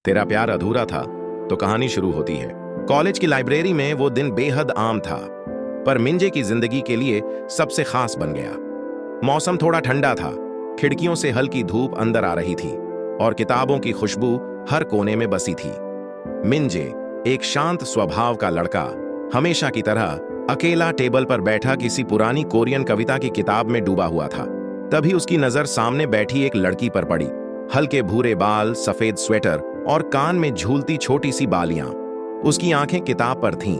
तेरा प्यार अधूरा था तो कहानी शुरू होती है। कॉलेज की लाइब्रेरी में वो दिन बेहद आम था, पर मिंजे की जिंदगी के लिए सबसे खास बन गया। मौसम थोड़ा ठंडा था, खिड़कियों से हल्की धूप अंदर आ रही थी और किताबों की खुशबू हर कोने में बसी थी। मिंजे, एक शांत स्वभाव का लड़का, हमेशा की तरह अकेला टेबल पर बैठा किसी पुरानी कोरियन कविता की किताब में डूबा हुआ था। तभी उसकी नजर सामने बैठी एक लड़की पर पड़ी। हल्के भूरे बाल, सफेद स्वेटर और कान में झूलती छोटी सी बालियां। उसकी आंखें किताब पर थीं,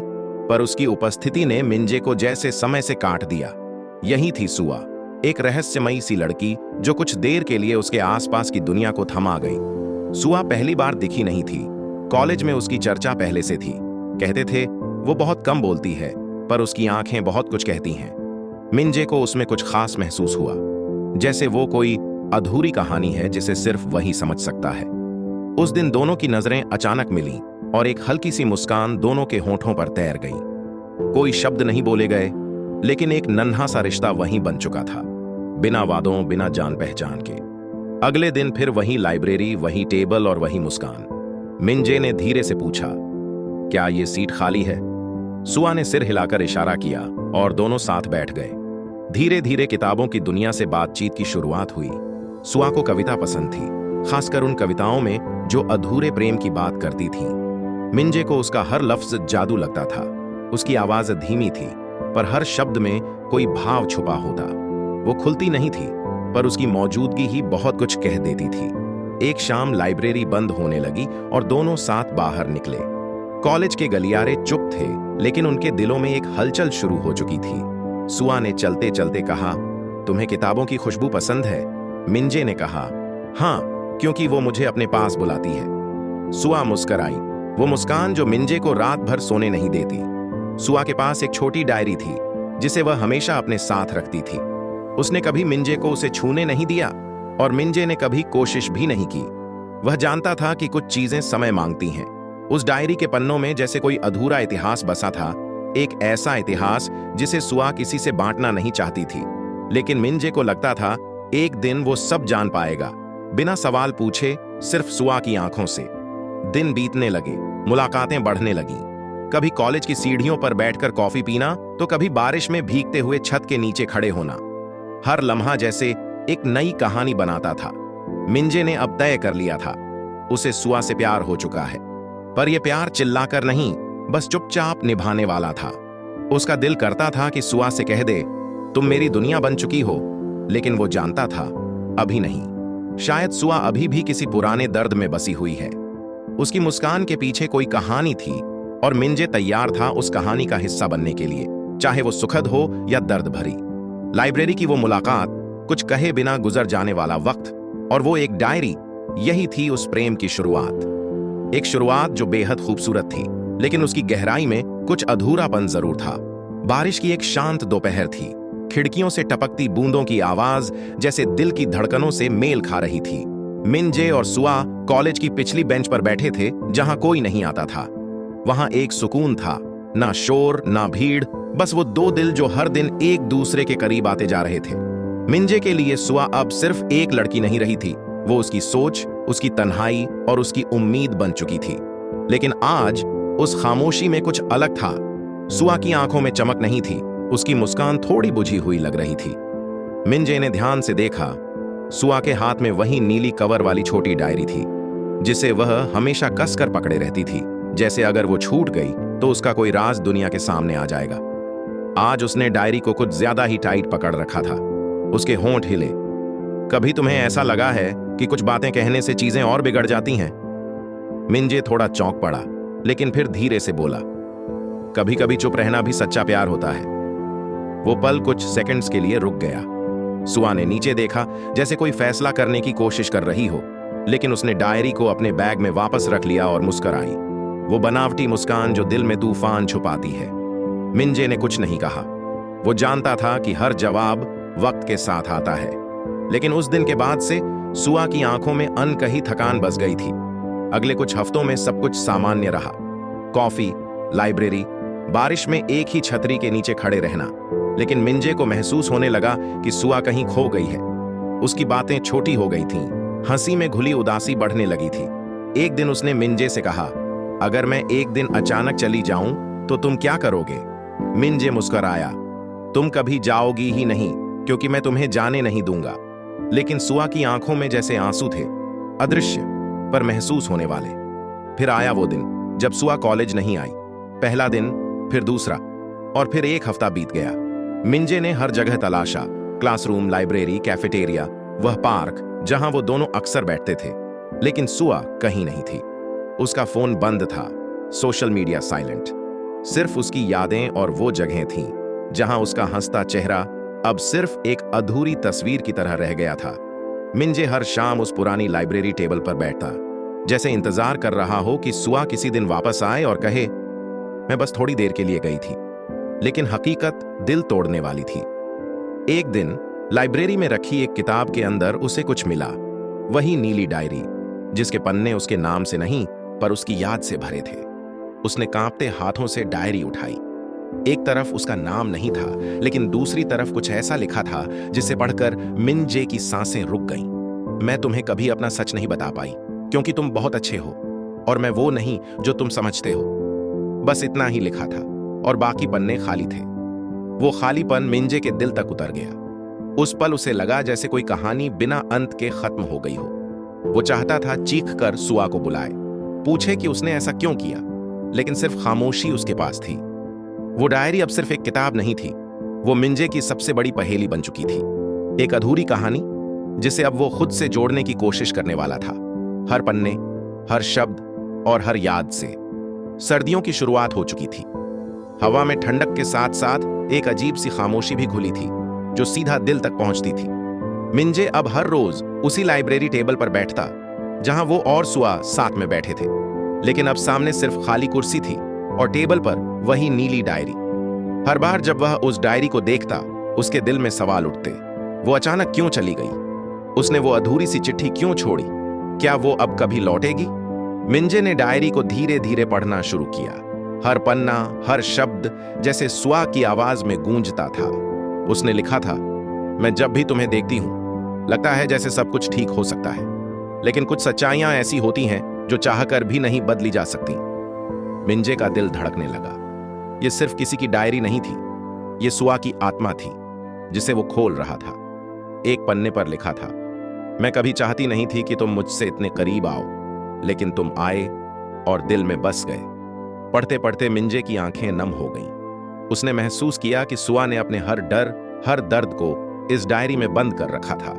पर उसकी उपस्थिति ने मिंजे को जैसे समय से काट दिया। यही थी सुआ, एक रहस्यमयी सी लड़की जो कुछ देर के लिए उसके आसपास की दुनिया को थमा गई। सुआ पहली बार दिखी नहीं थी। कॉलेज में उसकी चर्चा पहले से थी। कहते थे वो बहुत कम बोलती है, पर उसकी आंखें बहुत कुछ कहती हैं। मिंजे को उसमें कुछ खास महसूस हुआ, जैसे वो कोई अधूरी कहानी है जिसे सिर्फ वही समझ सकता है। उस दिन दोनों की नजरें अचानक मिलीं और एक हल्की सी मुस्कान दोनों के होठों पर तैर गई। कोई शब्द नहीं बोले गए, लेकिन एक नन्हा सा रिश्ता वहीं बन चुका था, बिना वादों, बिना जान पहचान के। अगले दिन फिर वही लाइब्रेरी, वही टेबल और वही मुस्कान। मिंजे ने धीरे से पूछा, क्या ये सीट खाली है? सुआ ने सिर हिलाकर इशारा किया और दोनों साथ बैठ गए। धीरे धीरे किताबों की दुनिया से बातचीत की शुरुआत हुई। सुआ को कविता पसंद थी, खासकर उन कविताओं में जो अधूरे प्रेम की बात करती थी। मिंजे को उसका हर लफ्ज जादू लगता था। उसकी आवाज धीमी थी, पर हर शब्द में कोई भाव छुपा होता। वो खुलती नहीं थी, पर उसकी मौजूदगी ही बहुत कुछ कह देती थी। एक शाम लाइब्रेरी बंद होने लगी और दोनों साथ बाहर निकले। कॉलेज के गलियारे चुप थे, लेकिन उनके दिलों में एक हलचल शुरू हो चुकी थी। सुआ ने चलते चलते कहा, तुम्हें किताबों की खुशबू पसंद है? मिंजे ने कहा, हाँ, क्योंकि वो मुझे अपने पास बुलाती है। सुआ मुस्कुराई, वो मुस्कान जो मिंजे को रात भर सोने नहीं देती। सुआ के पास एक छोटी डायरी थी, जिसे वह हमेशा अपने साथ रखती थी। उसने कभी मिंजे को उसे छूने नहीं दिया और मिंजे ने कभी कोशिश भी नहीं की। वह जानता था कि कुछ चीजें समय मांगती हैं। उस डायरी के पन्नों में जैसे कोई अधूरा इतिहास बसा था, एक ऐसा इतिहास जिसे सुआ किसी से बांटना नहीं चाहती थी। लेकिन मिंजे को लगता था एक दिन वो सब जान पाएगा, बिना सवाल पूछे, सिर्फ सुआ की आंखों से। दिन बीतने लगे, मुलाकातें बढ़ने लगीं। कभी कॉलेज की सीढ़ियों पर बैठकर कॉफी पीना, तो कभी बारिश में भीगते हुए छत के नीचे खड़े होना। हर लम्हा जैसे एक नई कहानी बनाता था। मिंजे ने अब तय कर लिया था, उसे सुआ से प्यार हो चुका है। पर यह प्यार चिल्लाकर नहीं, बस चुपचाप निभाने वाला था। उसका दिल करता था कि सुआ से कह दे, तुम मेरी दुनिया बन चुकी हो, लेकिन वो जानता था अभी नहीं। शायद सुआ अभी भी किसी पुराने दर्द में बसी हुई है। उसकी मुस्कान के पीछे कोई कहानी थी और मिंजे तैयार था उस कहानी का हिस्सा बनने के लिए, चाहे वो सुखद हो या दर्द भरी। लाइब्रेरी की वो मुलाकात, कुछ कहे बिना गुजर जाने वाला वक्त, और वो एक डायरी, यही थी उस प्रेम की शुरुआत। एक शुरुआत जो बेहद खूबसूरत थी, लेकिन उसकी गहराई में कुछ अधूरापन जरूर था। बारिश की एक शांत दोपहर थी। खिड़कियों से टपकती बूंदों की आवाज जैसे दिल की धड़कनों से मेल खा रही थी। मिंजे और सुआ कॉलेज की पिछली बेंच पर बैठे थे, जहां कोई नहीं आता था। वहां एक सुकून था, ना शोर ना भीड़, बस वो दो दिल जो हर दिन एक दूसरे के करीब आते जा रहे थे। मिंजे के लिए सुआ अब सिर्फ एक लड़की नहीं रही थी, वो उसकी सोच, उसकी तन्हाई और उसकी उम्मीद बन चुकी थी। लेकिन आज उस खामोशी में कुछ अलग था। सुआ की आंखों में चमक नहीं थी, उसकी मुस्कान थोड़ी बुझी हुई लग रही थी। मिंजे ने ध्यान से देखा, सुआ के हाथ में वही नीली कवर वाली छोटी डायरी थी, जिसे वह हमेशा कसकर पकड़े रहती थी, जैसे अगर वो छूट गई तो उसका कोई राज दुनिया के सामने आ जाएगा। आज उसने डायरी को कुछ ज्यादा ही टाइट पकड़ रखा था। उसके होंठ हिले। कभी तुम्हें ऐसा लगा है कि कुछ बातें कहने से चीजें और बिगड़ जाती हैं? मिंजे थोड़ा चौंक पड़ा, लेकिन फिर धीरे से बोला, कभी कभी चुप रहना भी सच्चा प्यार होता है। वो पल कुछ सेकंड्स के लिए रुक गया। सुआ ने नीचे देखा, जैसे कोई फैसला करने की कोशिश कर रही हो, लेकिन उसने डायरी को अपने बैग में वापस रख लिया और मुस्कुराई, वो बनावटी मुस्कान जो दिल में तूफान छुपाती है। मिंजे ने कुछ नहीं कहा। वो जानता था कि हर जवाब वक्त के साथ आता है। लेकिन उस दिन के बाद से सुआ की आंखों में अनकही थकान बस गई थी। अगले कुछ हफ्तों में सब कुछ सामान्य रहा। कॉफी, लाइब्रेरी, बारिश में एक ही छतरी के नीचे खड़े रहना। लेकिन मिंजे को महसूस होने लगा कि सुआ कहीं खो गई है। उसकी बातें छोटी हो गई थीं, हंसी में घुली उदासी बढ़ने लगी थी। एक दिन उसने मिंजे से कहा, अगर मैं एक दिन अचानक चली जाऊं तो तुम क्या करोगे? मिंजे मुस्कुराया, तुम कभी जाओगी ही नहीं, क्योंकि मैं तुम्हें जाने नहीं दूंगा। लेकिन सुआ की आंखों में जैसे आंसू थे, अदृश्य पर महसूस होने वाले। फिर आया वो दिन जब सुआ कॉलेज नहीं आई। पहला दिन, फिर दूसरा, और फिर एक हफ्ता बीत गया। मिंजे ने हर जगह तलाशा, क्लासरूम, लाइब्रेरी, कैफेटेरिया, वह पार्क जहां वो दोनों अक्सर बैठते थे, लेकिन सुआ कहीं नहीं थी। उसका फोन बंद था, सोशल मीडिया साइलेंट। सिर्फ उसकी यादें और वो जगहें थीं जहां उसका हंसता चेहरा अब सिर्फ एक अधूरी तस्वीर की तरह रह गया था। मिंजे हर शाम उस पुरानी लाइब्रेरी टेबल पर बैठता, जैसे इंतजार कर रहा हो कि सुआ किसी दिन वापस आए और कहे, मैं बस थोड़ी देर के लिए गई थी। लेकिन हकीकत दिल तोड़ने वाली थी। एक दिन लाइब्रेरी में रखी एक किताब के अंदर उसे कुछ मिला, वही नीली डायरी, जिसके पन्ने उसके नाम से नहीं पर उसकी याद से भरे थे। उसने कांपते हाथों से डायरी उठाई। एक तरफ उसका नाम नहीं था, लेकिन दूसरी तरफ कुछ ऐसा लिखा था जिसे पढ़कर मिंजे की सांसें रुक गईं। मैं तुम्हें कभी अपना सच नहीं बता पाई, क्योंकि तुम बहुत अच्छे हो और मैं वो नहीं जो तुम समझते हो। बस इतना ही लिखा था और बाकी पन्ने खाली थे। वो खालीपन मिंजे के दिल तक उतर गया। उस पल उसे लगा जैसे कोई कहानी बिना अंत के खत्म हो गई हो। वो चाहता था चीख कर सुआ को बुलाए, पूछे कि उसने ऐसा क्यों किया, लेकिन सिर्फ खामोशी उसके पास थी। वो डायरी अब सिर्फ एक किताब नहीं थी, वो मिंजे की सबसे बड़ी पहेली बन चुकी थी। एक अधूरी कहानी जिसे अब वो खुद से जोड़ने की कोशिश करने वाला था, हर पन्ने, हर शब्द और हर याद से। सर्दियों की शुरुआत हो चुकी थी। हवा में ठंडक के साथ साथ एक अजीब सी खामोशी भी घुली थी, जो सीधा दिल तक पहुंचती थी। मिंजे अब हर रोज उसी लाइब्रेरी टेबल पर बैठता जहां वो और सुआ साथ में बैठे थे, लेकिन अब सामने सिर्फ खाली कुर्सी थी और टेबल पर वही नीली डायरी। हर बार जब वह उस डायरी को देखता, उसके दिल में सवाल उठते, वो अचानक क्यों चली गई? उसने वो अधूरी सी चिट्ठी क्यों छोड़ी? क्या वो अब कभी लौटेगी? मिंजे ने डायरी को धीरे धीरे पढ़ना शुरू किया। हर पन्ना, हर शब्द जैसे सुआ की आवाज में गूंजता था। उसने लिखा था, मैं जब भी तुम्हें देखती हूं लगता है जैसे सब कुछ ठीक हो सकता है, लेकिन कुछ सच्चाइयां ऐसी होती हैं जो चाहकर भी नहीं बदली जा सकती। मिंजे का दिल धड़कने लगा। यह सिर्फ किसी की डायरी नहीं थी, यह सुआ की आत्मा थी जिसे वो खोल रहा था। एक पन्ने पर लिखा था, मैं कभी चाहती नहीं थी कि तुम मुझसे इतने करीब आओ, लेकिन तुम आए और दिल में बस गए। पढ़ते पढ़ते मिंजे की आंखें नम हो गईं। उसने महसूस किया कि सुआ ने अपने हर डर, हर दर्द को इस डायरी में बंद कर रखा था,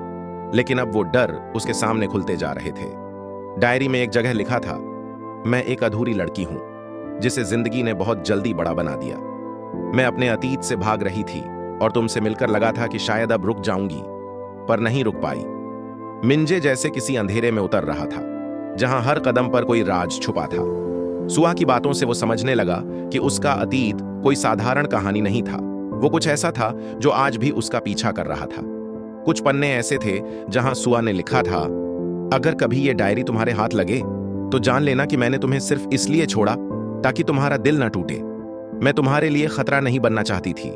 लेकिन अब वो डर उसके सामने खुलते जा रहे थे। डायरी में एक जगह लिखा था, मैं एक अधूरी लड़की हूं जिसे जिंदगी ने बहुत जल्दी बड़ा बना दिया। मैं अपने अतीत से भाग रही थी और तुमसे मिलकर लगा था कि शायद अब रुक जाऊंगी, पर नहीं रुक पाई। मिंजे जैसे किसी अंधेरे में उतर रहा था जहां हर कदम पर कोई राज छुपा था। सुआ की बातों से वो समझने लगा कि उसका अतीत कोई साधारण कहानी नहीं था, वो कुछ ऐसा था जो आज भी उसका पीछा कर रहा था। कुछ पन्ने ऐसे थे जहां सुआ ने लिखा था, अगर कभी ये डायरी तुम्हारे हाथ लगे तो जान लेना कि मैंने तुम्हें सिर्फ इसलिए छोड़ा ताकि तुम्हारा दिल न टूटे। मैं तुम्हारे लिए खतरा नहीं बनना चाहती थी।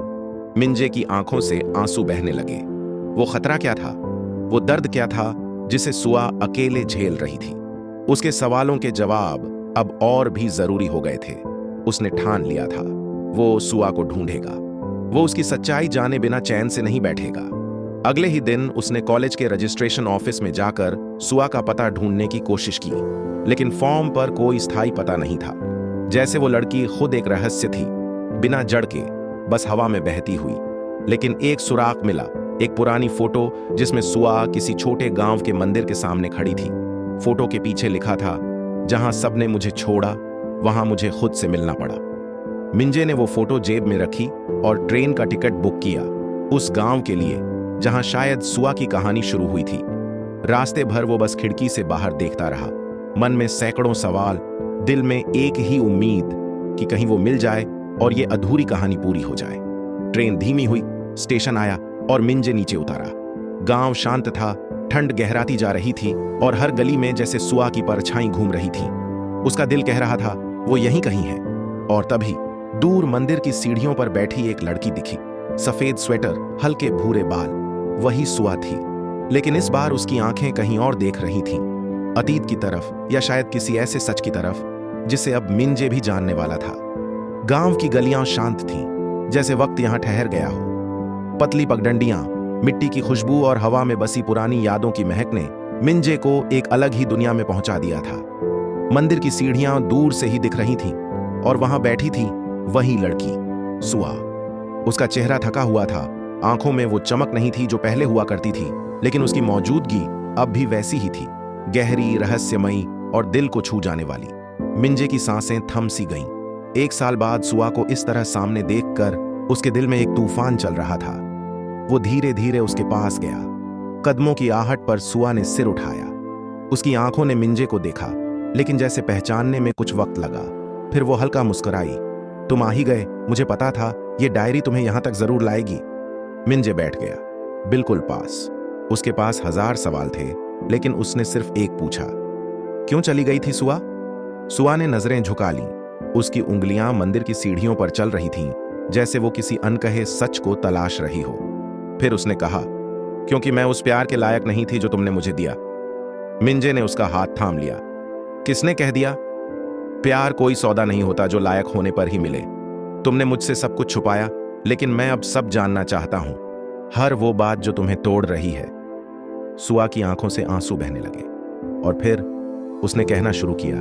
मिंजे की आंखों से आंसू बहने लगे। वो खतरा क्या था? वो दर्द क्या था जिसे सुआ अकेले झेल रही थी? उसके सवालों के जवाब अब और भी जरूरी हो गए थे। उसने ठान लिया था, वो सुआ को ढूंढेगा। वो उसकी सच्चाई जाने बिना चैन से नहीं बैठेगा। अगले ही दिन उसने कॉलेज के रजिस्ट्रेशन ऑफिस में जाकर सुआ का पता ढूंढने की कोशिश की, लेकिन फॉर्म पर कोई स्थायी पता नहीं था। जैसे वो लड़की खुद एक रहस्य थी, बिना जड़ के, बस हवा में बहती हुई। लेकिन एक सुराग मिला, एक पुरानी फोटो जिसमें सुआ किसी छोटे गांव के मंदिर के सामने खड़ी थी। फोटो के पीछे लिखा था, जहां सबने मुझे छोड़ा वहां मुझे खुद से मिलना पड़ा। मिंजे ने वो फोटो जेब में रखी और ट्रेन का टिकट बुक किया उस गांव के लिए जहां शायद सुआ की कहानी शुरू हुई थी। रास्ते भर वो बस खिड़की से बाहर देखता रहा, मन में सैकड़ों सवाल, दिल में एक ही उम्मीद कि कहीं वो मिल जाए और ये अधूरी कहानी पूरी हो जाए। ट्रेन धीमी हुई, स्टेशन आया और मिंजे नीचे उतारा। गांव शांत था, ठंड गहराती जा रही थी और हर गली में जैसे सुआ की परछाई घूम रही थी। उसका दिल कह रहा था वो यहीं कहीं है। और तभी दूर मंदिर की सीढ़ियों पर बैठी एक लड़की दिखी, सफेद स्वेटर, हल्के भूरे बाल। वही सुआ थी, लेकिन इस बार उसकी आंखें कहीं और देख रही थीं। अतीत की तरफ, या शायद किसी ऐसे सच की तरफ जिसे अब मिंजे भी जानने वाला था। गांव की गलियां शांत थीं, जैसे वक्त यहां ठहर गया हो। पतली पगडंडियां, मिट्टी की खुशबू और हवा में बसी पुरानी यादों की महक ने मिंजे को एक अलग ही दुनिया में पहुंचा दिया था। मंदिर की सीढ़ियां दूर से ही दिख रही थीं और वहां बैठी थी वही लड़की, सुआ। उसका चेहरा थका हुआ था, आंखों में वो चमक नहीं थी जो पहले हुआ करती थी, लेकिन उसकी मौजूदगी अब भी वैसी ही थी, गहरी, रहस्यमयी और दिल को छू जाने वाली। मिंजे की सांसें थम सी गईं। 1 साल बाद सुआ को इस तरह सामने देखकर उसके दिल में एक तूफान चल रहा था। वो धीरे धीरे उसके पास गया। कदमों की आहट पर सुआ ने सिर उठाया। उसकी आंखों ने मिंजे को देखा, लेकिन जैसे पहचानने में कुछ वक्त लगा। फिर वो हल्का मुस्कुराई। तुम आ ही गए, मुझे पता था ये डायरी तुम्हें यहां तक जरूर लाएगी। मिंजे बैठ गया, बिल्कुल पास। उसके पास 1000 सवाल थे, लेकिन उसने सिर्फ एक पूछा, क्यों चली गई थी सुआ? सुआ ने नजरें झुका लीं। उसकी उंगलियां मंदिर की सीढ़ियों पर चल रही थीं, जैसे वो किसी अनकहे सच को तलाश रही हो। फिर उसने कहा, क्योंकि मैं उस प्यार के लायक नहीं थी जो तुमने मुझे दिया। मिंजे ने उसका हाथ थाम लिया। किसने कह दिया? प्यार कोई सौदा नहीं होता जो लायक होने पर ही मिले। तुमने मुझसे सब कुछ छुपाया, लेकिन मैं अब सब जानना चाहता हूं, हर वो बात जो तुम्हें तोड़ रही है। सुआ की आंखों से आंसू बहने लगे और फिर उसने कहना शुरू किया,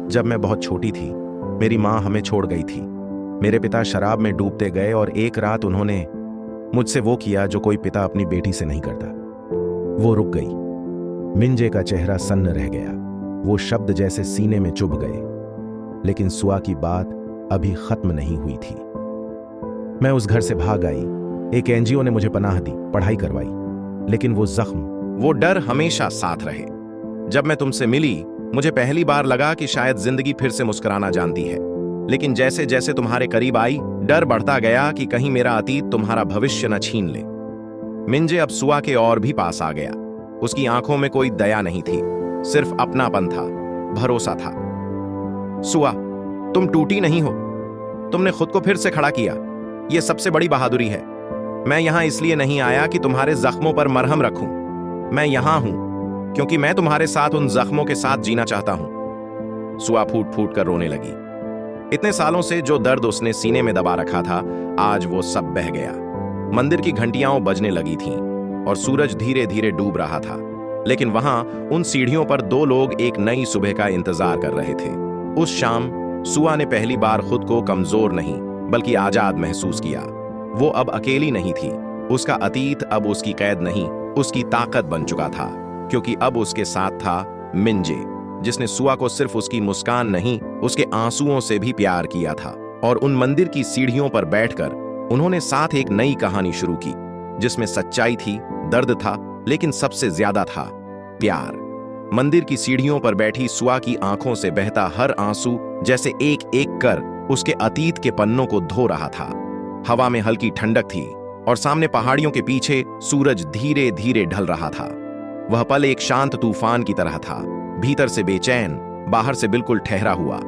जब मैं बहुत छोटी थी, मेरी मां हमें छोड़ गई थी। मेरे पिता शराब में डूबते गए और एक रात उन्होंने मुझसे वो किया जो कोई पिता अपनी बेटी से नहीं करता। वो रुक गई। मिंजे का चेहरा सन्न रह गया। वो शब्द जैसे सीने में चुभ गए। लेकिन सुआ की बात अभी खत्म नहीं हुई थी। मैं उस घर से भाग आई। एक एनजीओ ने मुझे पनाह दी, पढ़ाई करवाई, लेकिन वो जख्म, वो डर हमेशा साथ रहे। जब मैं तुमसे मिली, मुझे पहली बार लगा कि शायद जिंदगी फिर से मुस्कुराना जानती है। लेकिन जैसे जैसे तुम्हारे करीब आई, डर बढ़ता गया कि कहीं मेरा अतीत तुम्हारा भविष्य न छीन ले। मिंजे अब सुआ के और भी पास आ गया। उसकी आंखों में कोई दया नहीं थी, सिर्फ अपनापन था, भरोसा था। सुआ, तुम टूटी नहीं हो। तुमने खुद को फिर से खड़ा किया। यह सबसे बड़ी बहादुरी है। मैं यहां इसलिए नहीं आया कि तुम्हारे जख्मों पर मरहम रखूं। मैं यहां हूं क्योंकि मैं तुम्हारे साथ उन जख्मों के साथ जीना चाहता हूं। सुआ फूट फूट कर रोने लगी। इतने सालों से जो दर्द उसने सीने में दबा रखा था, आज वो सब बह गया। मंदिर की घंटियां बजने लगी थीं और सूरज धीरे धीरे डूब रहा था। लेकिन वहां उन सीढ़ियों पर 2 लोग एक नई सुबह का इंतजार कर रहे थे। उस शाम सुआ ने पहली बार खुद को कमजोर नहीं बल्कि आजाद महसूस किया। वो अब अकेली नहीं थी। उसका अतीत अब उसकी कैद नहीं, उसकी ताकत बन चुका था, क्योंकि अब उसके साथ था मिंजे, जिसने सुआ को सिर्फ उसकी मुस्कान नहीं, उसके आंसुओं से भी प्यार किया था। और उन मंदिर की सीढ़ियों पर बैठकर उन्होंने साथ एक नई कहानी शुरू की, जिसमें सच्चाई थी, दर्द था, लेकिन सबसे ज्यादा था प्यार। मंदिर की सीढ़ियों पर बैठी सुआ की आंखों से बहता हर आंसू जैसे एक एक कर उसके अतीत के पन्नों को धो रहा था। हवा में हल्की ठंडक थी और सामने पहाड़ियों के पीछे सूरज धीरे धीरे ढल रहा था। वह पल एक शांत तूफान की तरह था, भीतर से बेचैन, बाहर से बिल्कुल ठहरा हुआ।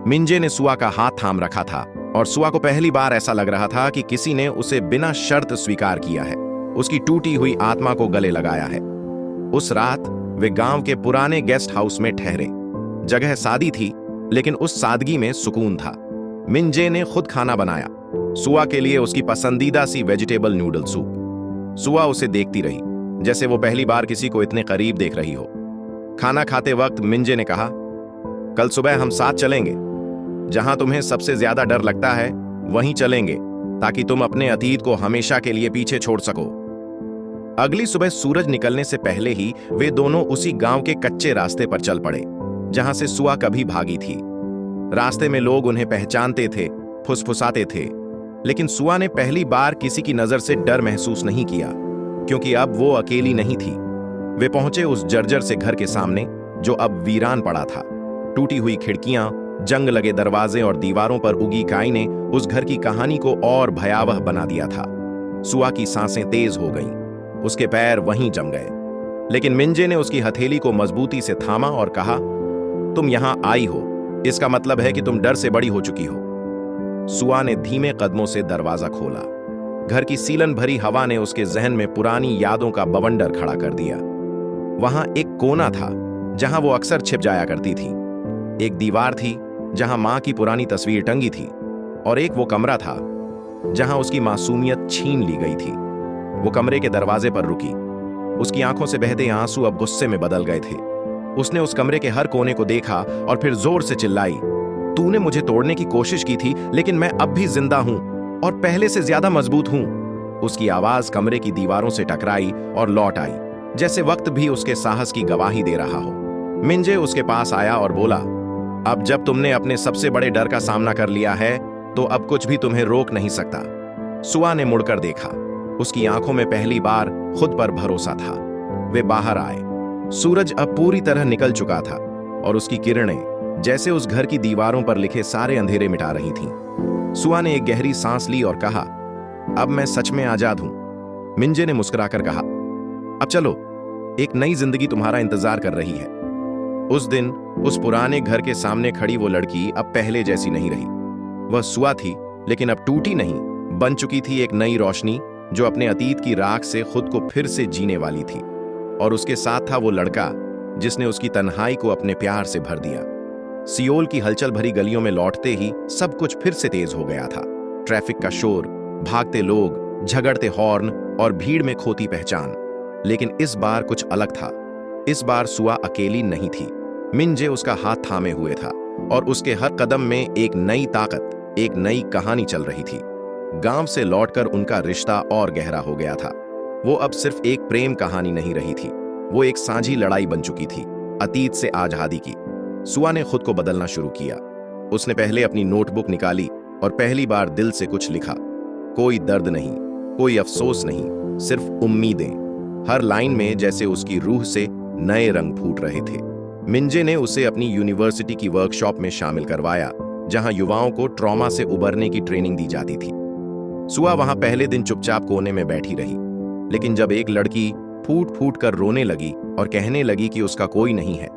मिंजे ने सुआ का हाथ थाम रखा था और सुआ को पहली बार ऐसा लग रहा था कि किसी ने उसे बिना शर्त स्वीकार किया है, उसकी टूटी हुई आत्मा को गले लगाया है। उस रात वे गांव के पुराने गेस्ट हाउस में ठहरे। जगह सादी थी, लेकिन उस सादगी में सुकून था। मिंजे ने खुद खाना बनाया, सुआ के लिए उसकी पसंदीदा सी वेजिटेबल नूडल सूप। सुआ उसे देखती रही, जैसे वो पहली बार किसी को इतने करीब देख रही हो। खाना खाते वक्त मिंजे ने कहा, कल सुबह हम साथ चलेंगे। जहां तुम्हें सबसे ज्यादा डर लगता है वहीं चलेंगे, ताकि तुम अपने अतीत को हमेशा के लिए पीछे छोड़ सको। अगली सुबह सूरज निकलने से पहले ही वे दोनों उसी गांव के कच्चे रास्ते पर चल पड़े, जहां से सुआ कभी भागी थी। रास्ते में लोग उन्हें पहचानते थे, फुसफुसाते थे, लेकिन सुआ ने पहली बार किसी की नजर से डर महसूस नहीं किया, क्योंकि अब वो अकेली नहीं थी। वे पहुंचे उस जर्जर से घर के सामने, जो अब वीरान पड़ा था। टूटी हुई खिड़कियां, जंग लगे दरवाजे और दीवारों पर उगी काई ने उस घर की कहानी को और भयावह बना दिया था। सुआ की सांसें तेज हो गईं, उसके पैर वहीं जम गए, लेकिन मिंजे ने उसकी हथेली को मजबूती से थामा और कहा, तुम यहां आई हो, इसका मतलब है कि तुम डर से बड़ी हो चुकी हो। सुआ ने धीमे कदमों से दरवाजा खोला। घर की सीलन भरी हवा ने उसके जहन में पुरानी यादों का बवंडर खड़ा कर दिया। वहां एक कोना था जहां वो अक्सर छिप जाया करती थी। एक दीवार थी जहां मां की पुरानी तस्वीर टंगी थी, और एक वो कमरा था जहां उसकी मासूमियत छीन ली गई थी। वो कमरे के दरवाजे पर रुकी। उसकी आंखों से बहते आंसू अब गुस्से में बदल गए थे। उसने उस कमरे के हर कोने को देखा और फिर जोर से चिल्लाई, तूने मुझे तोड़ने की कोशिश की थी, लेकिन मैं अब भी जिंदा हूं और पहले से ज्यादा मजबूत हूं। उसकी आवाज कमरे की दीवारों से टकराई और लौट आई, जैसे वक्त भी उसके साहस की गवाही दे रहा हो। मिंजे उसके पास आया और बोला, अब जब तुमने अपने सबसे बड़े डर का सामना कर लिया है तो अब कुछ भी तुम्हें रोक नहीं सकता। सुआ ने मुड़कर देखा। उसकी आंखों में पहली बार खुद पर भरोसा था। वे बाहर आए। सूरज अब पूरी तरह निकल चुका था और उसकी किरणें जैसे उस घर की दीवारों पर लिखे सारे अंधेरे मिटा रही थीं। सुआ ने एक गहरी सांस ली और कहा, अब मैं सच में आजाद हूं। मिंजे ने मुस्कुराकर कहा, अब चलो, एक नई जिंदगी तुम्हारा इंतजार कर रही है। उस दिन उस पुराने घर के सामने खड़ी वो लड़की अब पहले जैसी नहीं रही। वह सुआ थी, लेकिन अब टूटी नहीं, बन चुकी थी एक नई रोशनी जो अपने अतीत की राख से खुद को फिर से जीने वाली थी। और उसके साथ था वो लड़का जिसने उसकी तन्हाई को अपने प्यार से भर दिया। सियोल की हलचल भरी गलियों में लौटते ही सब कुछ फिर से तेज हो गया था। ट्रैफिक का शोर, भागते लोग, झगड़ते हॉर्न और भीड़ में खोती पहचान। लेकिन इस बार कुछ अलग था। इस बार सुआ अकेली नहीं थी। मिंजे उसका हाथ थामे हुए था और उसके हर कदम में एक नई ताकत, एक नई कहानी चल रही थी। गांव से लौटकर उनका रिश्ता और गहरा हो गया था। वो अब सिर्फ एक प्रेम कहानी नहीं रही थी, वो एक साझी लड़ाई बन चुकी थी, अतीत से आजादी की। सुआ ने खुद को बदलना शुरू किया। उसने पहले अपनी नोटबुक निकाली और पहली बार दिल से कुछ लिखा। कोई दर्द नहीं, कोई अफसोस नहीं, सिर्फ उम्मीदें। हर लाइन में जैसे उसकी रूह से नए रंग फूट रहे थे। मिंजे ने उसे अपनी यूनिवर्सिटी की वर्कशॉप में शामिल करवाया, जहां युवाओं को ट्रॉमा से उबरने की ट्रेनिंग दी जाती थी। सुआ वहां पहले दिन चुपचाप कोने में बैठी रही, लेकिन जब एक लड़की फूट फूट कर रोने लगी और कहने लगी कि उसका कोई नहीं है,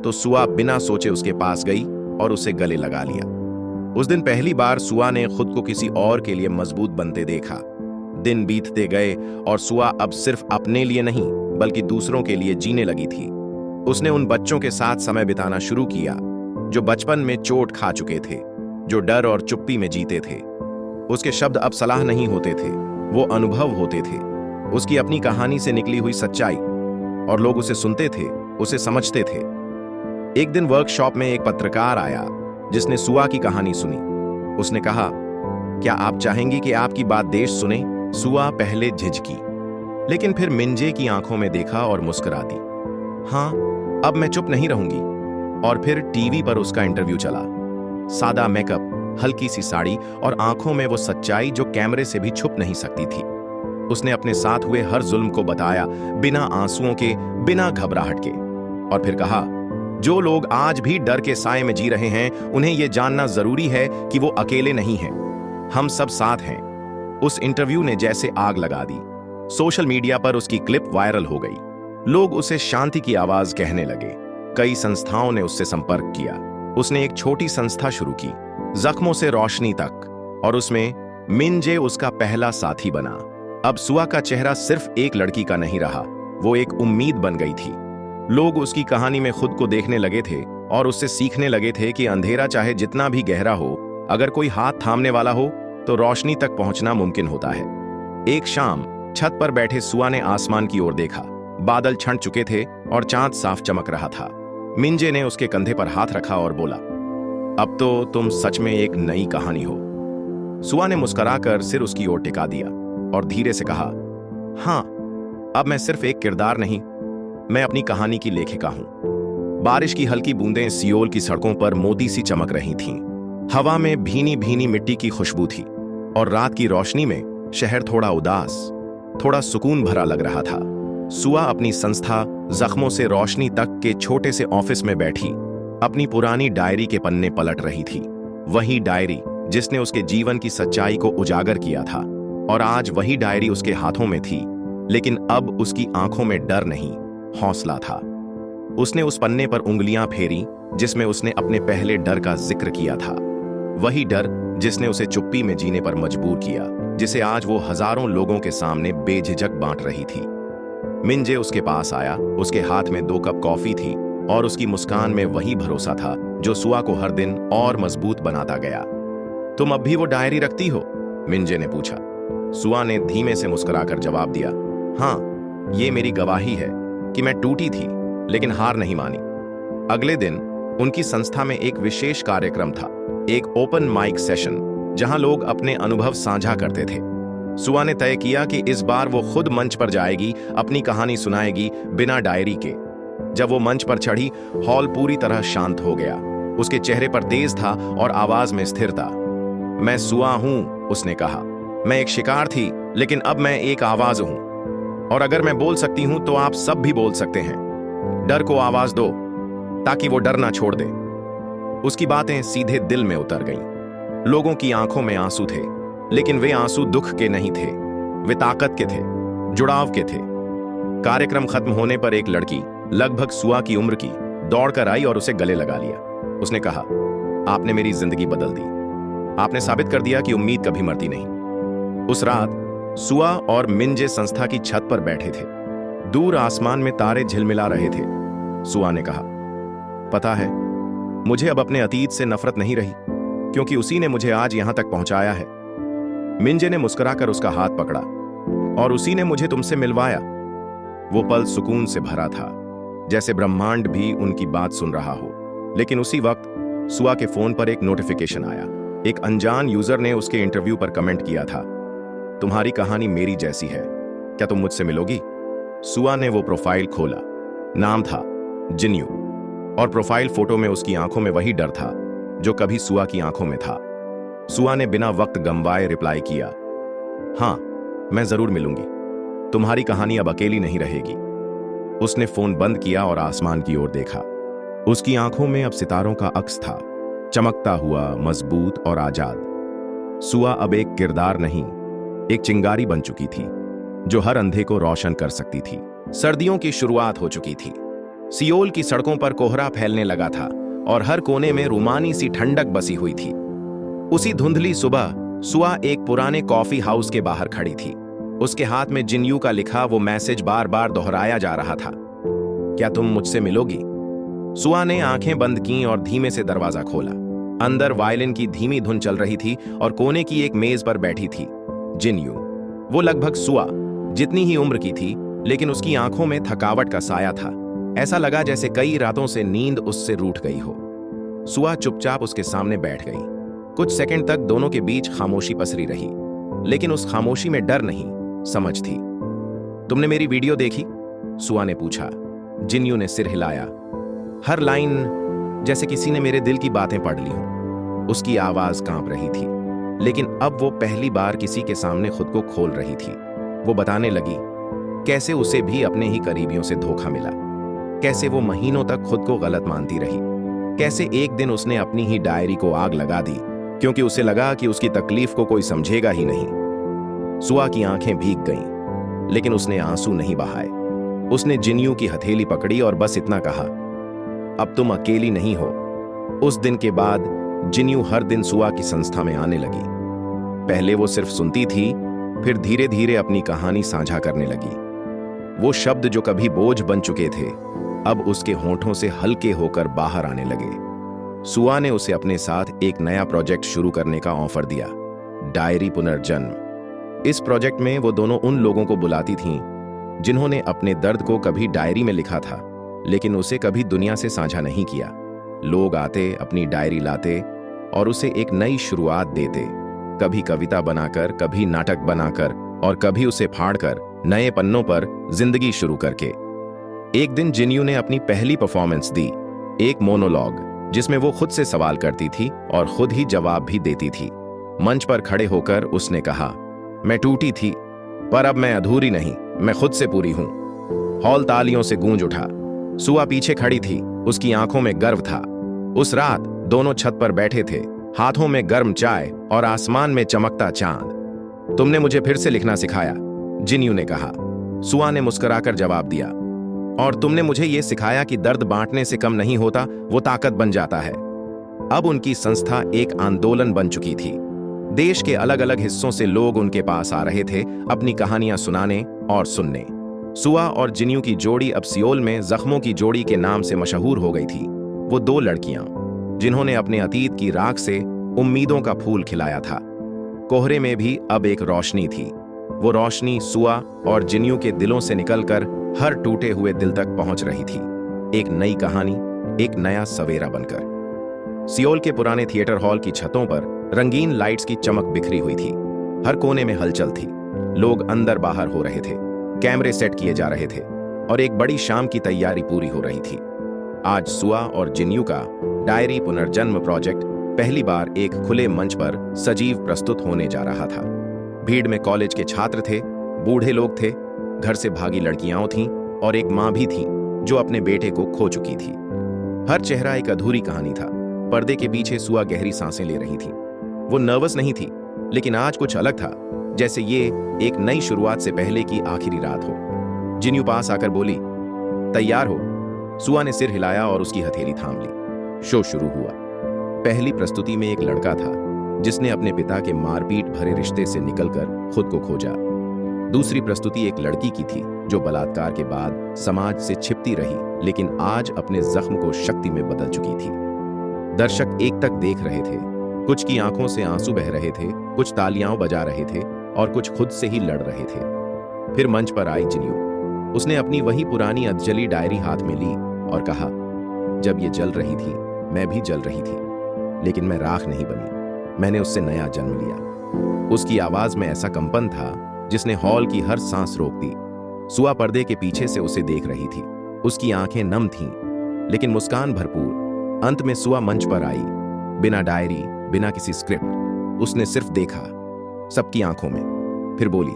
तो सुआ बिना सोचे उसके पास गई और उसे गले लगा लिया। उस दिन पहली बार सुआ ने खुद को किसी और के लिए मजबूत बनते देखा। दिन बीतते गए और सुआ अब सिर्फ अपने लिए नहीं बल्कि दूसरों के लिए जीने लगी थी। उसने उन बच्चों के साथ समय बिताना शुरू किया जो बचपन में चोट खा चुके थे, जो डर और चुप्पी में जीते थे। उसके शब्द अब सलाह नहीं होते थे, वो अनुभव होते थे, उसकी अपनी कहानी से निकली हुई सच्चाई, और लोग उसे सुनते थे, उसे समझते थे। एक दिन वर्कशॉप में एक पत्रकार आया जिसने सुआ की कहानी सुनी। उसने कहा, क्या आप चाहेंगे कि आपकी बात देश सुने? सुआ पहले झिझकी, लेकिन फिर मिंजे की आंखों में देखा और मुस्कुरा दी। हाँ, अब मैं चुप नहीं रहूंगी। और फिर टीवी पर उसका इंटरव्यू चला। सादा मेकअप, हल्की सी साड़ी और आंखों में वो सच्चाई जो कैमरे से भी छुप नहीं सकती थी। उसने अपने साथ हुए हर जुल्म को बताया, बिना आंसुओं के, बिना घबराहट के। और फिर कहा, जो लोग आज भी डर के साए में जी रहे हैं, उन्हें यह जानना जरूरी है कि वो अकेले नहीं हैं, हम सब साथ हैं। उस इंटरव्यू ने जैसे आग लगा दी। सोशल मीडिया पर उसकी क्लिप वायरल हो गई। लोग उसे शांति की आवाज कहने लगे। कई संस्थाओं ने उससे संपर्क किया। उसने एक छोटी संस्था शुरू की, जख्मों से रोशनी तक, और उसमें मिंजे उसका पहला साथी बना। अब सुआ का चेहरा सिर्फ एक लड़की का नहीं रहा, वो एक उम्मीद बन गई थी। लोग उसकी कहानी में खुद को देखने लगे थे और उससे सीखने लगे थे कि अंधेरा चाहे जितना भी गहरा हो, अगर कोई हाथ थामने वाला हो तो रोशनी तक पहुंचना मुमकिन होता है। एक शाम छत पर बैठे सुआ ने आसमान की ओर देखा। बादल छंट चुके थे और चांद साफ चमक रहा था। मिंजे ने उसके कंधे पर हाथ रखा और बोला, अब तो तुम सच में एक नई कहानी हो। सुआ ने मुस्कुराकर सिर उसकी ओर टिका दिया और धीरे से कहा, हाँ, अब मैं सिर्फ एक किरदार नहीं, मैं अपनी कहानी की लेखिका हूं। बारिश की हल्की बूंदें सियोल की सड़कों पर मोती सी चमक रही थीं। हवा में भीनी भीनी मिट्टी की खुशबू थी और रात की रोशनी में शहर थोड़ा उदास, थोड़ा सुकून भरा लग रहा था। सुआ अपनी संस्था जख्मों से रोशनी तक के छोटे से ऑफिस में बैठी अपनी पुरानी डायरी के पन्ने पलट रही थी। वही डायरी जिसने उसके जीवन की सच्चाई को उजागर किया था, और आज वही डायरी उसके हाथों में थी, लेकिन अब उसकी आंखों में डर नहीं, हौसला था। उसने उस पन्ने पर उंगलियां फेरी जिसमें उसने अपने पहले डर का जिक्र किया था। वही डर जिसने उसे चुप्पी में जीने पर मजबूर किया, जिसे आज वो हजारों लोगों के सामने बेझिझक बांट रही थी। मिंजे उसके पास आया। उसके हाथ में 2 कप कॉफी थी और उसकी मुस्कान में वही भरोसा था जो सुआ को हर दिन और मजबूत बनाता गया। तुम अब भी वो डायरी रखती हो? मिंजे ने पूछा। सुआ ने धीमे से मुस्कुराकर जवाब दिया, हाँ, ये मेरी गवाही है कि मैं टूटी थी लेकिन हार नहीं मानी। अगले दिन उनकी संस्था में एक विशेष कार्यक्रम था, एक ओपन माइक सेशन जहां लोग अपने अनुभव साझा करते थे। सुआ ने तय किया कि इस बार वो खुद मंच पर जाएगी, अपनी कहानी सुनाएगी बिना डायरी के। जब वो मंच पर चढ़ी, हॉल पूरी तरह शांत हो गया। उसके चेहरे पर तेज था और आवाज में स्थिरता। मैं सुआ हूं, उसने कहा। मैं एक शिकार थी, लेकिन अब मैं एक आवाज हूं। और अगर मैं बोल सकती हूं तो आप सब भी बोल सकते हैं। डर को आवाज दो ताकि वो डर ना छोड़ दे। उसकी बातें सीधे दिल में उतर गईं। लोगों की आंखों में आंसू थे, लेकिन वे आंसू दुख के नहीं थे, वे ताकत के थे, जुड़ाव के थे। कार्यक्रम खत्म होने पर एक लड़की लगभग सुआ की उम्र की दौड़कर आई और उसे गले लगा लिया। उसने कहा, आपने मेरी जिंदगी बदल दी। आपने साबित कर दिया कि उम्मीद कभी मरती नहीं। उस रात सुआ और मिंजे संस्था की छत पर बैठे थे। दूर आसमान में तारे झिलमिला रहे थे। सुआ ने कहा, पता है, मुझे अब अपने अतीत से नफरत नहीं रही, क्योंकि उसी ने मुझे आज यहां तक पहुंचाया है। मिंजे ने मुस्कुराकर उसका हाथ पकड़ा, और उसी ने मुझे तुमसे मिलवाया। वो पल सुकून से भरा था, जैसे ब्रह्मांड भी उनकी बात सुन रहा हो। लेकिन उसी वक्त सुआ के फोन पर एक नोटिफिकेशन आया। एक अनजान यूजर ने उसके इंटरव्यू पर कमेंट किया था, तुम्हारी कहानी मेरी जैसी है, क्या तुम मुझसे मिलोगी? सुआ ने वो प्रोफाइल खोला। नाम था जिन्यू, और प्रोफाइल फोटो में उसकी आंखों में वही डर था जो कभी सुआ की आंखों में था। सुआ ने बिना वक्त गंवाए रिप्लाई किया, हां, मैं जरूर मिलूंगी। तुम्हारी कहानी अब अकेली नहीं रहेगी। उसने फोन बंद किया और आसमान की ओर देखा। उसकी आंखों में अब सितारों का अक्स था, चमकता हुआ, मजबूत और आजाद। सुआ अब एक किरदार नहीं, एक चिंगारी बन चुकी थी जो हर अंधे को रोशन कर सकती थी। सर्दियों की शुरुआत हो चुकी थी। सियोल की सड़कों पर कोहरा फैलने लगा था और हर कोने में रूमानी सी ठंडक बसी हुई थी। उसी धुंधली सुबह सुआ एक पुराने कॉफी हाउस के बाहर खड़ी थी। उसके हाथ में जिन्यू का लिखा वो मैसेज बार बार दोहराया जा रहा था, क्या तुम मुझसे मिलोगी? सुआ ने आंखें बंद कीं और धीमे से दरवाजा खोला। अंदर वायलिन की धीमी धुन चल रही थी और कोने की एक मेज पर बैठी थी जिन्यू। वो लगभग सुआ जितनी ही उम्र की थी, लेकिन उसकी आंखों में थकावट का साया था। ऐसा लगा जैसे कई रातों से नींद उससे रूठ गई हो। सुआ चुपचाप उसके सामने बैठ गई। कुछ सेकंड तक दोनों के बीच खामोशी पसरी रही, लेकिन उस खामोशी में डर नहीं, समझ थी। तुमने मेरी वीडियो देखी? सुआ ने पूछा। जिन्यू ने सिर हिलाया। हर लाइन जैसे किसी ने मेरे दिल की बातें पढ़ ली हों। उसकी आवाज कांप रही थी, लेकिन अब वो पहली बार किसी के सामने खुद को खोल रही थी। वो बताने लगी कैसे उसे भी अपने ही करीबियों से धोखा मिला, कैसे वो महीनों तक खुद को गलत मानती रही, कैसे एक दिन उसने अपनी ही डायरी को आग लगा दी क्योंकि उसे लगा कि उसकी तकलीफ को कोई समझेगा ही नहीं। सुआ की आंखें भीग गईं, लेकिन उसने आंसू नहीं बहाए। उसने जिन्यू की हथेली पकड़ी और बस इतना कहा, अब तुम अकेली नहीं हो। उस दिन के बाद जिन्यू हर दिन सुआ की संस्था में आने लगी। पहले वो सिर्फ सुनती थी, फिर धीरे धीरे अपनी कहानी साझा करने लगी। वो शब्द जो कभी बोझ बन चुके थे, अब उसके होंठों से हल्के होकर बाहर आने लगे। सुआ ने उसे अपने साथ एक नया प्रोजेक्ट शुरू करने का ऑफर दिया, डायरी पुनर्जन्म। इस प्रोजेक्ट में वो दोनों उन लोगों को बुलाती थीं जिन्होंने अपने दर्द को कभी डायरी में लिखा था, लेकिन उसे कभी दुनिया से साझा नहीं किया। लोग आते, अपनी डायरी लाते और उसे एक नई शुरुआत देते, कभी कविता बनाकर, कभी नाटक बनाकर और कभी उसे फाड़कर नए पन्नों पर जिंदगी शुरू करके। एक दिन जिन्यू ने अपनी पहली परफॉर्मेंस दी, एक मोनोलॉग जिसमें वो खुद से सवाल करती थी और खुद ही जवाब भी देती थी। मंच पर खड़े होकर उसने कहा, मैं टूटी थी, पर अब मैं अधूरी नहीं, मैं खुद से पूरी हूं। हॉल तालियों से गूंज उठा। सुआ पीछे खड़ी थी, उसकी आंखों में गर्व था। उस रात दोनों छत पर बैठे थे, हाथों में गर्म चाय और आसमान में चमकता चांद। तुमने मुझे फिर से लिखना सिखाया, जिन्यू ने कहा। सुआ ने मुस्कुराकर जवाब दिया, और तुमने मुझे यह सिखाया कि दर्द बांटने से कम नहीं होता, वो ताकत बन जाता है। अब उनकी संस्था एक आंदोलन बन चुकी थी। देश के अलग अलग हिस्सों से लोग उनके पास आ रहे थे अपनी कहानियां सुनाने और सुनने। सुआ और जिन्यू की जोड़ी अब सियोल में जख्मों की जोड़ी के नाम से मशहूर हो गई थी। वो दो लड़कियां जिन्होंने अपने अतीत की राख से उम्मीदों का फूल खिलाया था। कोहरे में भी अब एक रोशनी थी। वो रोशनी सुआ और जिन्यू के दिलों से निकलकर हर टूटे हुए दिल तक पहुंच रही थी, एक नई कहानी, एक नया सवेरा बनकर। सियोल के पुराने थिएटर हॉल की छतों पर रंगीन लाइट्स की चमक बिखरी हुई थी। हर कोने में हलचल थी। लोग अंदर बाहर हो रहे थे, कैमरे सेट किए जा रहे थे और एक बड़ी शाम की तैयारी पूरी हो रही थी। आज सुआ और जिन्यू का डायरी पुनर्जन्म प्रोजेक्ट पहली बार एक खुले मंच पर सजीव प्रस्तुत होने जा रहा था। भीड़ में कॉलेज के छात्र थे, बूढ़े लोग थे, घर से भागी लड़कियां थीं और एक मां भी थी जो अपने बेटे को खो चुकी थी। हर चेहरा एक अधूरी कहानी था। पर्दे के पीछे सुआ गहरी सांसें ले रही थी। वो नर्वस नहीं थी, लेकिन आज कुछ अलग था, जैसे ये एक नई शुरुआत से पहले की आखिरी रात हो। जिन्यू पास आकर बोली, तैयार हो? सुआ ने सिर हिलाया और उसकी हथेली थाम ली। शो शुरू हुआ। पहली प्रस्तुति में एक लड़का था जिसने अपने पिता के मारपीट भरे रिश्ते से निकलकर खुद को खोजा। दूसरी प्रस्तुति एक लड़की की थी जो बलात्कार के बाद समाज से छिपती रही, लेकिन आज अपने जख्म को शक्ति में बदल चुकी थी। दर्शक एक तक देख रहे थे। कुछ की आंखों से आंसू बह रहे थे, कुछ तालियां बजा रहे थे और कुछ खुद से ही लड़ रहे थे। फिर मंच पर आई जिन्यू। उसने अपनी वही पुरानी अधजली डायरी हाथ में ली और कहा, जब ये जल रही थी मैं भी जल रही थी, लेकिन मैं राख नहीं बनी, मैंने उससे नया जन्म लिया। उसकी आवाज में ऐसा कंपन था जिसने हॉल की हर सांस रोक दी। सुआ पर्दे के पीछे से उसे देख रही थी। उसकी आंखें नम थीं, लेकिन मुस्कान भरपूर। अंत में सुआ मंच पर आई, बिना डायरी, बिना किसी स्क्रिप्ट। उसने सिर्फ देखा, सबकी आंखों में, फिर बोली,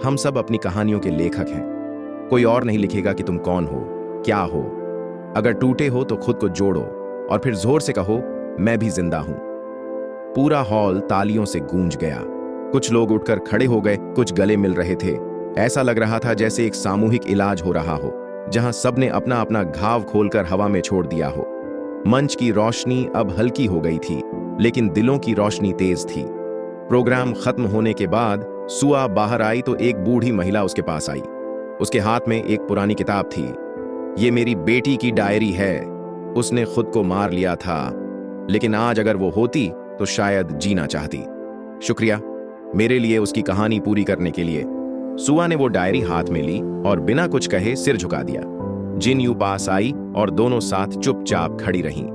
हम सब अपनी कहानियों के लेखक हैं। कोई और नहीं लिखेगा कि तुम कौन हो, क्या हो। अगर टूटे हो तो खुद को जोड़ो और फिर जोर से कहो, मैं भी जिंदा हूं। पूरा हॉल तालियों से गूंज गया। कुछ लोग उठकर खड़े हो गए, कुछ गले मिल रहे थे। ऐसा लग रहा था जैसे एक सामूहिक इलाज हो रहा हो, जहां सबने अपना अपना घाव खोलकर हवा में छोड़ दिया हो। मंच की रोशनी अब हल्की हो गई थी, लेकिन दिलों की रोशनी तेज थी। प्रोग्राम खत्म होने के बाद सुआ बाहर आई तो एक बूढ़ी महिला उसके पास आई। उसके हाथ में एक पुरानी किताब थी। ये मेरी बेटी की डायरी है। उसने खुद को मार लिया था, लेकिन आज अगर वो होती तो शायद जीना चाहती। शुक्रिया मेरे लिए उसकी कहानी पूरी करने के लिए। सुआ ने वो डायरी हाथ में ली और बिना कुछ कहे सिर झुका दिया। जिन्यू पास आई और दोनों साथ चुपचाप खड़ी रहीं।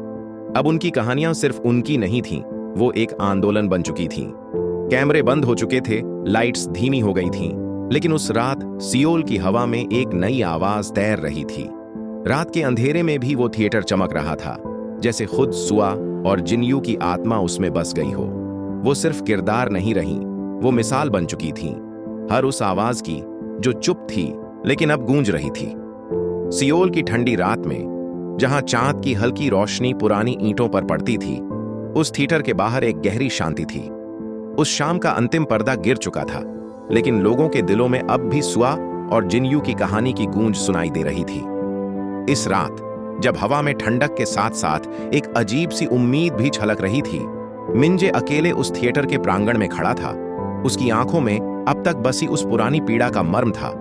अब उनकी कहानियां सिर्फ उनकी नहीं थीं, वो एक आंदोलन बन चुकी थीं। कैमरे बंद हो चुके थे, लाइट्स धीमी हो गई थीं, लेकिन उस रात सियोल की हवा में एक नई आवाज तैर रही थी। रात के अंधेरे में भी वो थिएटर चमक रहा था, जैसे खुद सुआ और जिन्यू की आत्मा उसमें बस गई हो। वो सिर्फ किरदार नहीं रही, वो मिसाल बन चुकी थी, हर उस आवाज की जो चुप थी लेकिन अब गूंज रही थी। सियोल की ठंडी रात में, जहां चांद की हल्की रोशनी पुरानी ईंटों पर पड़ती थी, उस थिएटर के बाहर एक गहरी शांति थी। उस शाम का अंतिम पर्दा गिर चुका था, लेकिन लोगों के दिलों में अब भी सुआ और जिन्यू की कहानी की गूंज सुनाई दे रही थी। इस रात जब हवा में ठंडक के साथ साथ एक अजीब सी उम्मीद भी छलक रही थी, मिंजे अकेले उस थिएटर के प्रांगण में खड़ा था। उसकी आंखों में अब तक बसी उस पुरानी पीड़ा का मर्म था,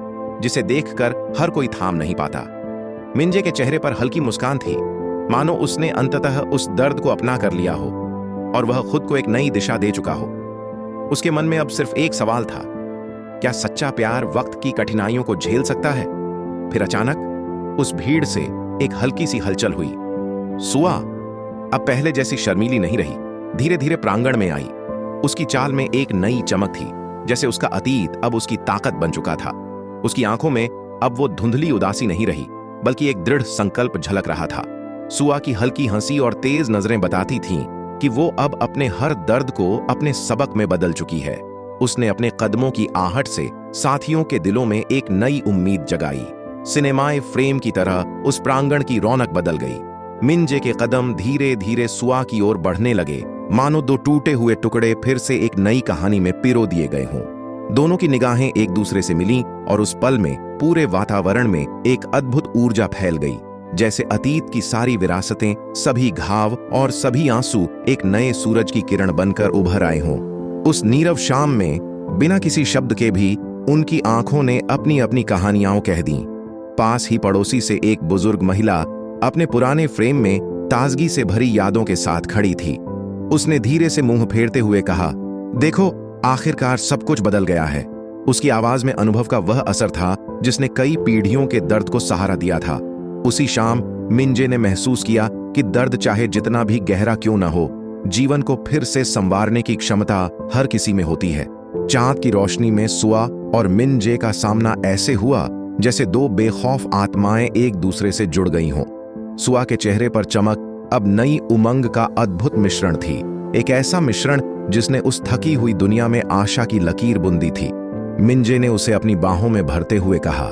जिसे देखकर हर कोई थाम नहीं पाता। मिंजे के चेहरे पर हल्की मुस्कान थी, मानो उसने अंततः उस दर्द को अपना कर लिया हो और वह खुद को एक नई दिशा दे चुका हो। उसके मन में अब सिर्फ एक सवाल था, क्या सच्चा प्यार वक्त की कठिनाइयों को झेल सकता है? फिर अचानक उस भीड़ से एक हल्की सी हलचल हुई। सुआ अब पहले जैसी शर्मीली नहीं रही, धीरे धीरे प्रांगण में आई। उसकी चाल में एक नई चमक थी, जैसे उसका अतीत अब उसकी ताकत बन चुका था। उसकी आंखों में अब वो धुंधली उदासी नहीं रही, बल्कि एक दृढ़ संकल्प झलक रहा था। सुआ की हल्की हंसी और तेज नजरें बताती थीं कि वो अब अपने हर दर्द को अपने सबक में बदल चुकी है। उसने अपने कदमों की आहट से साथियों के दिलों में एक नई उम्मीद जगाई। सिनेमाए फ्रेम की तरह उस प्रांगण की रौनक बदल गई। मिंजे के कदम धीरे धीरे सुआ की ओर बढ़ने लगे, मानो दो टूटे हुए टुकड़े फिर से एक नई कहानी में पिरो दिए गए हों। दोनों की निगाहें एक दूसरे से मिलीं और उस पल में पूरे वातावरण में एक अद्भुत ऊर्जा फैल गई, जैसे अतीत की सारी विरासतें, सभी घाव और सभी आंसू एक नए सूरज की किरण बनकर उभर आए हों। उस नीरव शाम में बिना किसी शब्द के भी उनकी आंखों ने अपनी अपनी कहानियां कह दी। पास ही पड़ोसी से एक बुजुर्ग महिला अपने पुराने फ्रेम में ताजगी से भरी यादों के साथ खड़ी थी। उसने धीरे से मुंह फेरते हुए कहा, देखो, आखिरकार सब कुछ बदल गया है। उसकी आवाज में अनुभव का वह असर था जिसने कई पीढ़ियों के दर्द को सहारा दिया था। उसी शाम मिंजे ने महसूस किया कि दर्द चाहे जितना भी गहरा क्यों न हो, जीवन को फिर से संवारने की क्षमता हर किसी में होती है। चांद की रोशनी में सुआ और मिंजे का सामना ऐसे हुआ जैसे दो बेखौफ आत्माएं एक दूसरे से जुड़ गई हों। सुआ के चेहरे पर चमक अब नई उमंग का अद्भुत मिश्रण थी, एक ऐसा मिश्रण जिसने उस थकी हुई दुनिया में आशा की लकीर बुंदी थी। मिंजे ने उसे अपनी बाहों में भरते हुए कहा,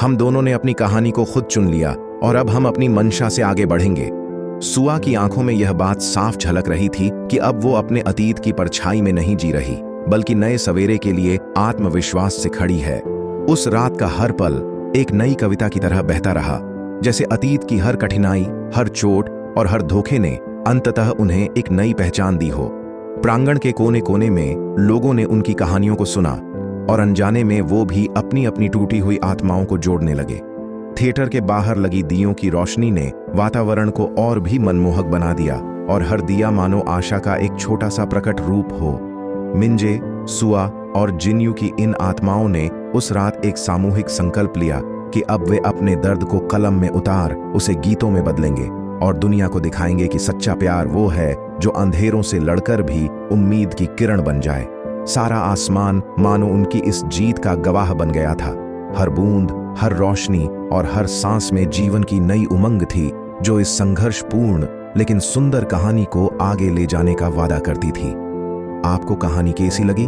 हम दोनों ने अपनी कहानी को खुद चुन लिया और अब हम अपनी मंशा से आगे बढ़ेंगे। सुआ की आंखों में यह बात साफ झलक रही थी कि अब वो अपने अतीत की परछाई में नहीं जी रही, बल्कि नए सवेरे के लिए आत्मविश्वास से खड़ी है। उस रात का हर पल एक नई कविता की तरह बहता रहा, जैसे अतीत की हर कठिनाई, हर चोट और हर धोखे ने अंततः उन्हें एक नई पहचान दी हो। प्रांगण के कोने कोने में लोगों ने उनकी कहानियों को सुना और अनजाने में वो भी अपनी अपनी टूटी हुई आत्माओं को जोड़ने लगे। थिएटर के बाहर लगी दियों की रोशनी ने वातावरण को और भी मनमोहक बना दिया और हर दिया मानो आशा का एक छोटा सा प्रकट रूप हो। मिंजे, सुआ और जिन्यू की इन आत्माओं ने उस रात एक सामूहिक संकल्प लिया कि अब वे अपने दर्द को कलम में उतार उसे गीतों में बदलेंगे और दुनिया को दिखाएंगे कि सच्चा प्यार वो है जो अंधेरों से लड़कर भी उम्मीद की किरण बन जाए। सारा आसमान मानो उनकी इस जीत का गवाह बन गया था। हर बूंद, हर रोशनी और हर सांस में जीवन की नई उमंग थी जो इस संघर्षपूर्ण लेकिन सुंदर कहानी को आगे ले जाने का वादा करती थी। आपको कहानी कैसी लगी?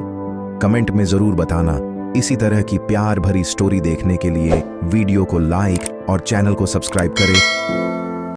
कमेंट में जरूर बताना। इसी तरह की प्यार भरी स्टोरी देखने के लिए वीडियो को लाइक और चैनल को सब्सक्राइब करें।